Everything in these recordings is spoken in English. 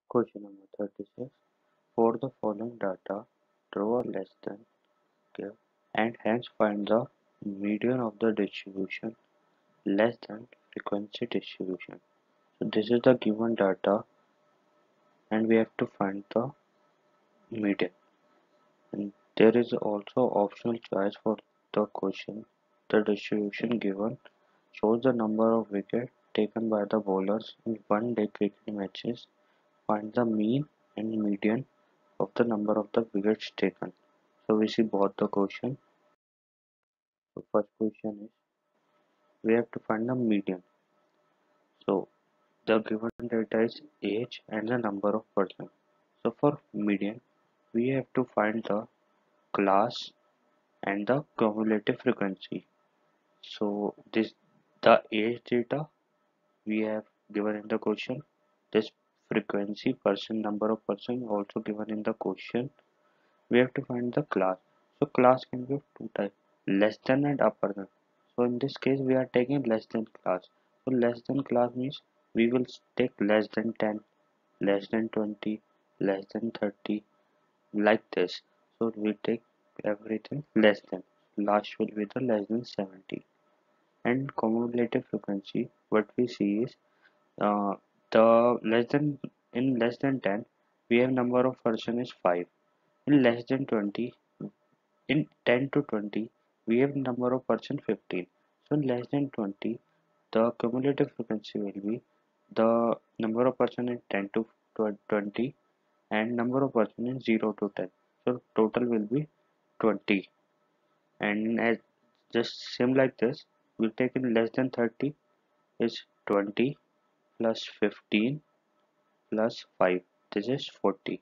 Question number 36. For the following data, draw a less than give and hence find the median of the distribution less than frequency distribution. So this is the given data and we have to find the median. And there is also optional choice for the question. The distribution given shows the number of wickets taken by the bowlers in one day cricket matches. Find the mean and median of the number of the wickets taken. So we see both the question. The first question is we have to find the median. So the given data is age and the number of person. So for median, we have to find the class and the cumulative frequency. So this the age data we have given in the question. This frequency person number of person also given in the question. We have to find the class. So class can be of two types, less than and upper than. So in this case we are taking less than class. So less than class means we will take less than 10, less than 20, less than 30, like this. So we take everything less than. Last will be the less than 70. And cumulative frequency, what we see is uh, the less than in less than 10 we have number of person is 5. In less than 20, in 10 to 20 we have number of person 15. So in less than 20 the cumulative frequency will be the number of person in 10 to 20 and number of person in 0 to 10. So total will be 20. And as just same like this we take in less than 30 is 20 plus 15 plus 5, this is 40.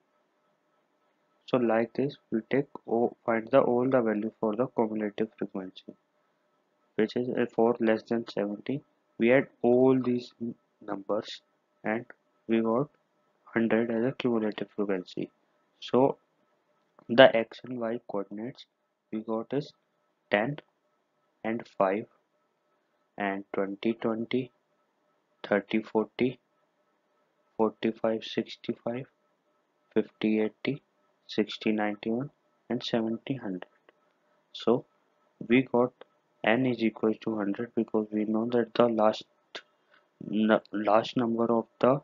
So like this we take find the all the value for the cumulative frequency, which is for less than 70 we add all these numbers and we got 100 as a cumulative frequency. So the x and y coordinates we got is 10 and 5 and 20 20, 30 40, 45 65, 50 80, 60 91 and 70 100. So we got n is equal to 100 because we know that the last number of the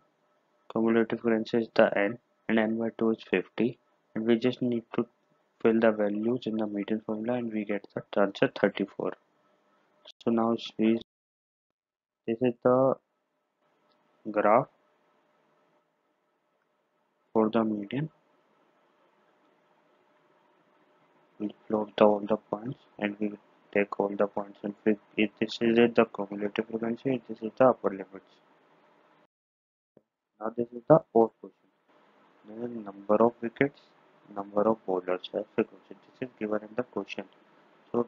cumulative frequency is the n and n by 2 is 50, and we just need to fill the values in the median formula and we get the answer 34. So now see, this is the graph for the median. We'll plot all the points and we'll take all the points and if this is it, the cumulative frequency, this is the upper limits. Now this is the fourth question. This is number of wickets, number of bowlers as frequency. This is given in the question. So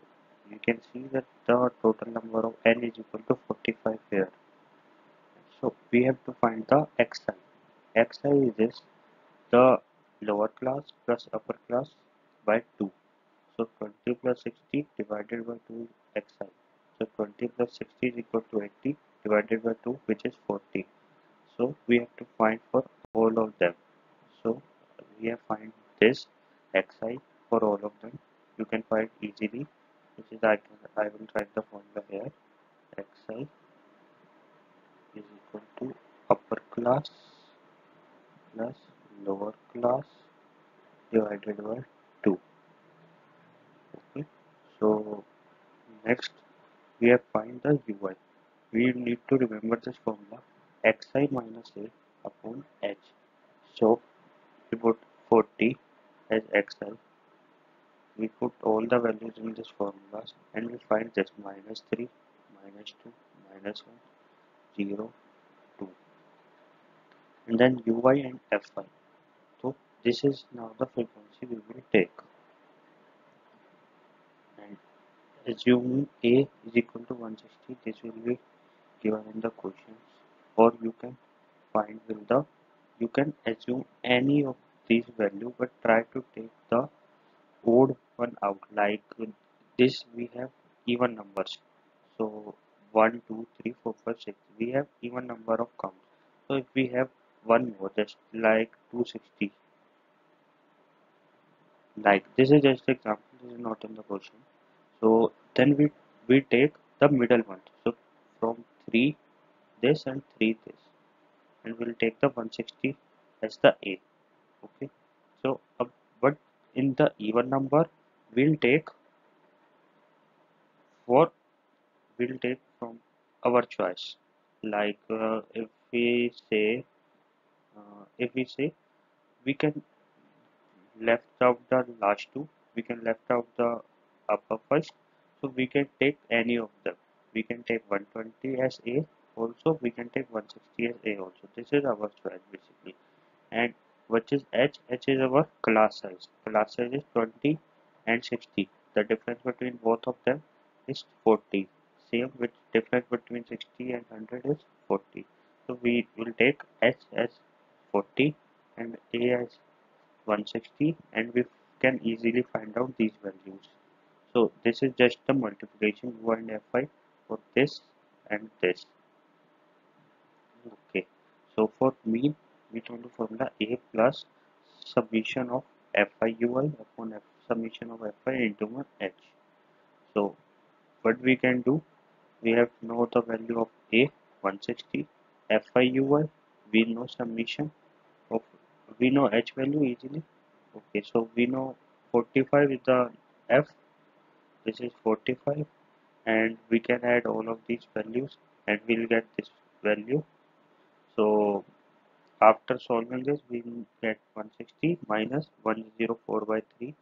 you can see that the total number of n is equal to 45 here. So we have to find the xi. Xi is the lower class plus upper class by 2. So 20 plus 60 divided by 2 is xi. So 20 plus 60 is equal to 80 divided by 2, which is 40. So we have to find for all of them. So we have find this xi for all of them. You can find easily, which is I will write the formula here. Xi is equal to upper class plus lower class divided by 2. Okay. So next we have find the ui. We need to remember this formula xi minus a upon h. So we put 40 as xi. We put all the values in this formulas and we find this minus 3, minus 2, minus 1, 0, 2, and then ui and fi. So this is now the frequency we will take, and assuming a is equal to 160, this will be given in the questions, or you can find with the, you can assume any of these value but try to take the odd one out, like this we have even numbers. So 1 2 3 4 5 6 we have even number of counts. So if we have one more, just like 260. Like this is just example, this is not in the question. So then we take the middle one. So from 3 this and 3 this, and we'll take the 160 as the A. Okay. So but in the even number, we'll take for we'll take from our choice. Like if we say we can left out the last two, we can left out the upper first, so we can take any of them. We can take 120 as A also, we can take 160 as A also. This is our choice basically. And which is H is our class size. Class size is 20 and 60. The difference between both of them is 40. Same with difference between 60 and 100 is 40. So we will take H as 40 and A as 160, and we can easily find out these values. So this is just the multiplication U and Fi for this and this. Okay. So for mean, we know the formula A plus summation of Fi Ui upon summation of Fi into 1 H. So what we can do, we have to know the value of A 160, Fi Ui, we know summation of, we know H value easily. Okay, so we know 45 is the F, this is 45, and we can add all of these values and we'll get this value. So after solving this, we get 160 minus 104 by 3,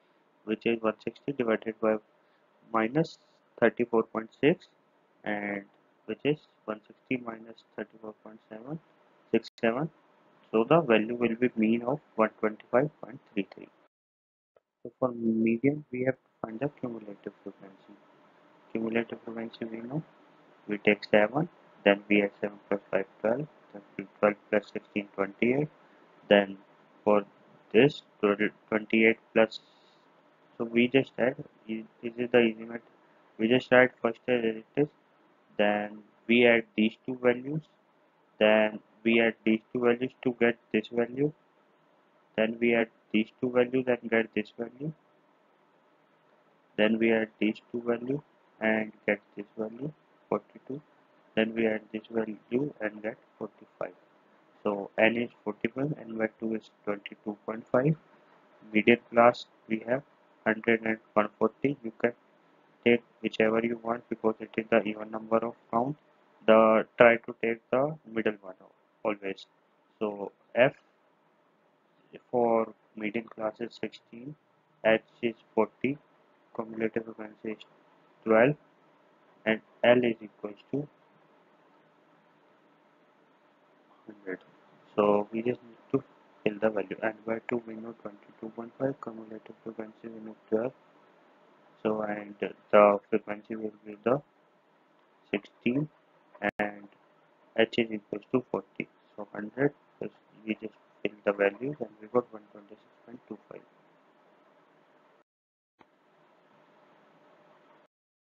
which is 160 divided by minus 34.6, and which is 160 minus 34.767. So the value will be mean of 125.33. So for median, we have to find the cumulative frequency. Cumulative frequency we know. We take 7, then we add 7 plus 5, 12, then 12 plus 16, 28. Then for this 28 plus, so we just add, this is the easy method. We just add first as it is, then we add these two values, then we add these two values to get this value, then we add these two values and get this value, then we add these two values and get this value 42, then we add this value and get 45. So n is 45 and y2 is 22.5. Median class we have 100 and 140. You can take whichever you want because it is the even number of count. The try to take the middle one always. So F for median class is 16, H is 40, cumulative frequency is 12, and L is equals to 100. So we just need to fill the value, and by 2 we know 22.5, cumulative frequency we know 12. So and the frequency will be the 16, and H is equals to 40. So 100, we just fill the values and